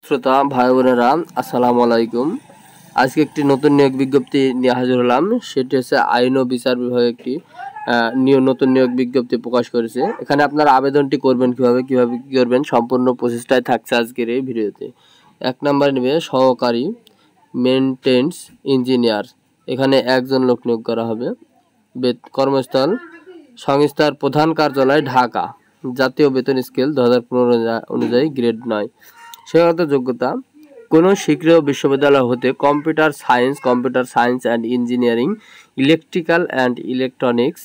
শ্রোতা ভাই বোনেরা, আসসালামু আলাইকুম। আজকে একটি নতুন নিয়োগ বিজ্ঞপ্তি নিয়ে হাজির হলাম। সেটি হচ্ছে আইন ও বিচার বিভাগে একটি নতুন নিয়োগ বিজ্ঞপ্তি প্রকাশ করেছে। এখানে আপনারা আবেদনটি করবেন কিভাবে কি করবেন সম্পূর্ণ প্রসেসটাই থাকছে আজকের এই ভিডিওতে। 1 নম্বরে নেবে সহকারী মেইনটেন্স ইঞ্জিনিয়ার। এখানে একজন লোক নিয়োগ করা হবে। কর্মস্থল সংস্থার প্রধান কার্যালয় ঢাকা। জাতীয় বেতন স্কেল 2015 অনুযায়ী গ্রেড 9। শিক্ষাগত যোগ্যতা কোনো স্বীকৃত বিশ্ববিদ্যালয় হতে computer science and engineering, electrical and electronics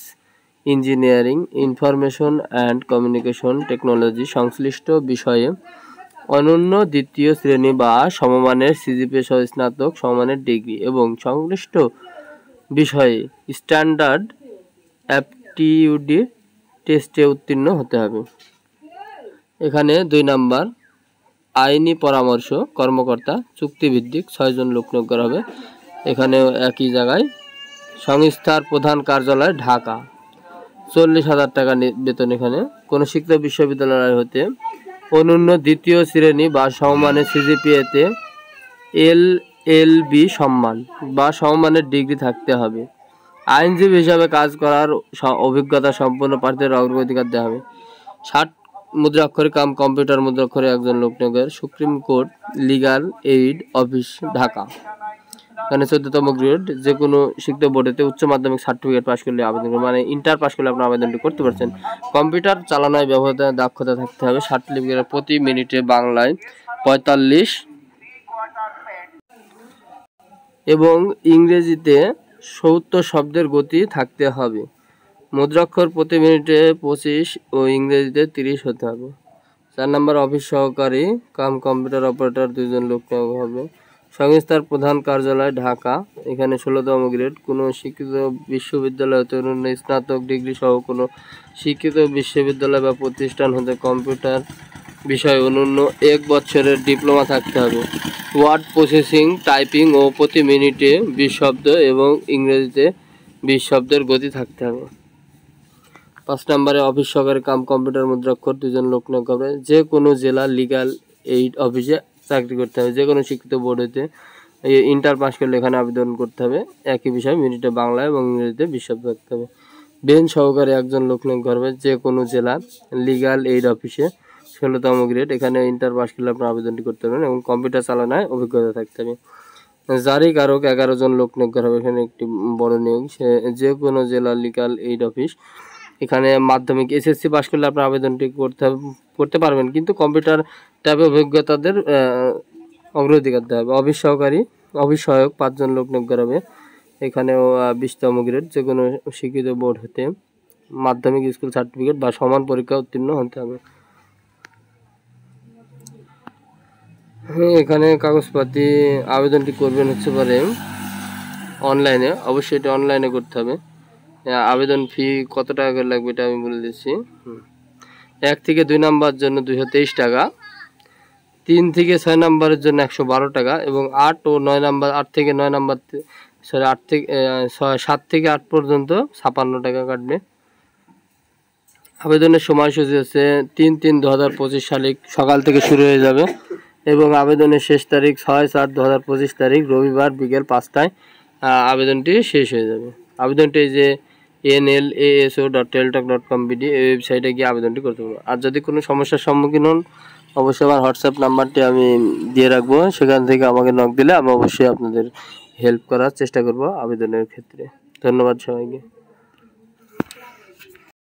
engineering, information and communication technology সংশ্লিষ্ট বিষয়ে অনন্য দ্বিতীয় শ্রেণী বা সমমানের সিজিপিএ সহ স্নাতক সমমানের ডিগ্রি এবং সংশ্লিষ্ট বিষয়ে স্ট্যান্ডার্ড অ্যাপটিটিউড টেস্টে উত্তীর্ণ হতে হবে। এখানে 2 নাম্বার আইনি পরামর্শ কর্মকর্তা চুক্তিভিত্তিক 6 জন লোক নিয়োগ করা হবে। এখানেও একই জায়গায় সংস্থার প্রধান কার্যালয় ঢাকা। 40,000 টাকা বেতন। এখানে কোনো শিক্ষিত বিশ্ববিদ্যালয় হতে অনন্য দ্বিতীয় শ্রেণী বা সমমানের সিজিপিএতে এলএলবি সম্মান বা সমমানের ডিগ্রি থাকতে হবে। আইনজীবী হিসাবে কাজ করার অভিজ্ঞতা সম্পন্ন প্রার্থীদের অগ্রাধিকার দেওয়া হবে। 60 মুদ্রাক্ষরে কম্পিউটার মুদ্রাক্ষরে একজন লোক নিয়োগের। Supreme court legal aid office Dhaka. এখানে 14তম গ্রেড। যে কোনো শিক্ষিত বোর্ডেতে উচ্চ মাধ্যমিক সার্টিফিকেট পাস করলে আবেদন করবেন, মানে ইন্টার পাস করলে আপনার আবেদনটি করতে পারছেন। কম্পিউটার চালানোয় ব্যবহৃত দক্ষতা থাকতে হবে। সার্টিফিকেট প্রতি মিনিটে বাংলায় 45 এবং ইংরেজিতে 70 শব্দের গতি থাকতে হবে। মুদ্রাক্ষর প্রতি মিনিটে 25 ও ইংরেজিতে 30 হতে হবে। 4 নম্বর অফিস সহকারী কম্পিউটার অপারেটর 2 জন লোক নেওয়া হবে। সংস্থার প্রধান কার্যালয় ঢাকা। এখানে 16তম গ্রেড। কোনো শিক্ষিত বিশ্ববিদ্যালয় হতে অনন্য স্নাতক ডিগ্রি সহ কোনো শিক্ষিত বিশ্ববিদ্যালয় বা প্রতিষ্ঠান হতে কম্পিউটার বিষয়ে অনন্য 1 বছরের ডিপ্লোমা থাকতে হবে। ওয়ার্ড প্রসেসিং, টাইপিং ও প্রতি মিনিটে 20 শব্দ এবং ইংরেজিতে 20 শব্দের গতি থাকতে হবে। 5 নম্বরে অফিস সহকারী কম্পিউটার মুদ্রাক্ষর 2 জন লোক নিয়োগ হবে। যে কোনো জেলা লিগাল এইড অফিসে চাকরি করতে হবে। যে কোনো শিক্ষিত বোর্ড হতে ইন্টার পাস করলে এখানে আবেদন করতে হবে। একই বিষয় মিনিটে বাংলা এবং ইংরেজিতে 20 শব্দ থাকতে হবে। বেঞ্চ সহকারী একজন লোক নিয়োগ করবে। যে কোনো জেলা লিগাল এইড অফিসে 16তম গ্রেড। এখানে ইন্টার পাস করলে আপনার আবেদনটি করতে পারবেন এবং কম্পিউটার চালানোয় অভিজ্ঞতা থাকতে হবে। জারি কারক 11 জন লোক নিয়োগ করা হবে। এখানে একটি বড় নিয়োগ। যে কোনো জেলা লিগাল এইড অফিস। এখানে মাধ্যমিক এসএসসি পাস করলে আপনার আবেদনটি করতে পারবেন, কিন্তু কম্পিউটার ট্যাবে অভিজ্ঞতাদের অগ্রাধিকার দেওয়া হবে। অফিস সহায়ক 5 জন লোক নিয়োগ করা হবে। এখানেও 20তম গ্রেড। যে কোনো শিক্ষিত বোর্ড হতে মাধ্যমিক স্কুল সার্টিফিকেট বা সমান পরীক্ষা উত্তীর্ণ হতে হবে। এখানে কাগজপাতি আবেদনটি করবেন হচ্ছে পারে অনলাইনে। অবশ্যই এটা অনলাইনে করতে হবে। আবেদন ফি কত টাকা করে লাগবে এটা আমি বলে দিচ্ছি। 1 থেকে 2 নাম্বার জন্য 223 টাকা, 3 থেকে 6 নাম্বারের জন্য 112 টাকা এবং 8 ও 9 নাম্বার 8 থেকে 9 নাম্বার 8 থেকে 7 থেকে 8 পর্যন্ত 56 টাকা কাটবে। আবেদনের সময়সূচি হচ্ছে 3/3/2025 সালে সকাল থেকে শুরু হয়ে যাবে এবং আবেদনের শেষ তারিখ 6/4/2025 তারিখ রবিবার বিকেল 5টায় আবেদনটি শেষ হয়ে যাবে। আবেদনটি যে nlaso.teltalk.com.bd এই ওয়েবসাইটে গিয়ে আবেদনটি করতে পারবো। আর যদি কোনো সমস্যার সম্মুখীন হন অবশ্যই আমার হোয়াটসঅ্যাপ নাম্বারটি আমি দিয়ে রাখবো, সেখান থেকে আমাকে নক দিলে আমি অবশ্যই আপনাদের হেল্প করার চেষ্টা করব আবেদনের ক্ষেত্রে। ধন্যবাদ সবাইকে।